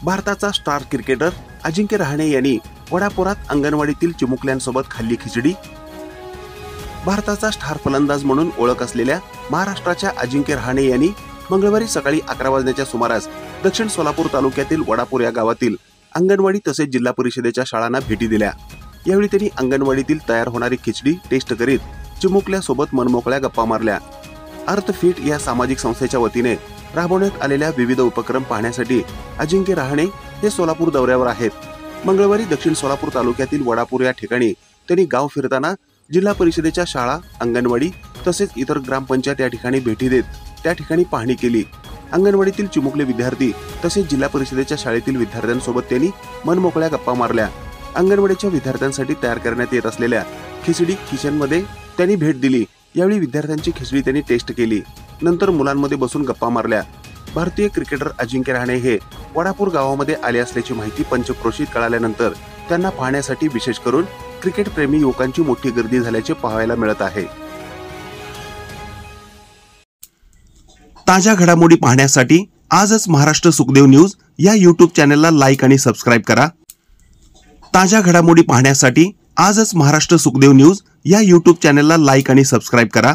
भारताचा star cricketer Ajinkya Rahane यांनी वडापुरात अंगणवाडीतील चिमुकल्यांसोबत खाल्ली खिचडी। भारताचा स्टार फलंदाज म्हणून ओळख असलेल्या महाराष्ट्राच्या अजिंक्य रहाणे यांनी मंगळवारी सकाळी 11 वाजण्याच्या सुमारास दक्षिण सोलापूर तालुक्यातील वडापूर या गावातील अंगणवाडी तसेच जिल्हा परिषदेच्या शाळांना भेटी दिल्या। यावेळी त्यांनी अंगणवाडीतील तयार होणारी खिचडी टेस्ट करीत चिमुकल्यासोबत मनमोकळ्या गप्पा मारल्या। अर्थफिट या सामाजिक संस्थेच्या वतीने राबवण्यात आलेल्या विविध उपक्रम पाहण्यासाठी अजिंक्य रहाणे हे सोलापूर दौऱ्यावर आहेत। मंगळवारी दक्षिण सोलापूर तालुक्यातील वडापूर या ठिकाणी त्यांनी गाव फिरताना जिल्हा परिषदेच्या शाळा, अंगणवाडी तसेच इतर ग्रामपंचायत या ठिकाणी भेटी देत त्या ठिकाणी पाहणी केली। अंगणवाडीतील चिमुकले विद्यार्थी तसेच जिल्हा परिषदेच्या शाळेतील विद्यार्थ्यांसोबत त्यांनी मनमोकळ्या गप्पा मारल्या। अंगणवाडीच्या विद्यार्थ्यांसाठी तयार करण्यात येत असलेल्या खिचडी किचनमध्ये त्यांनी भेट दिली। यावेळी विद्यार्थ्यांची खिचडी त्यांनी टेस्ट केली। नंतर मुलांमध्ये बसून गप्पा मारल्या। भारतीय क्रिकेटर अजिंक्य रहाणे हे वडापूर गावामध्ये आले असल्याची माहिती पंचक्रोशीत कळाल्यानंतर त्यांना पाहण्यासाठी विशेष करून क्रिकेट प्रेमी युवकांची मोठी गर्दी झाल्याचे पाहायला मिळत आहे। ताज्या घडामोडी पाहण्यासाठी आजच महाराष्ट्र सुखदेव न्यूज या YouTube चॅनलला लाईक आणि सबस्क्राईब करा। ताज्या घडामोडी पाहण्यासाठी आजच महाराष्ट्र सुखदेव न्यूज या YouTube चॅनलला लाईक आणि सबस्क्राईब करा।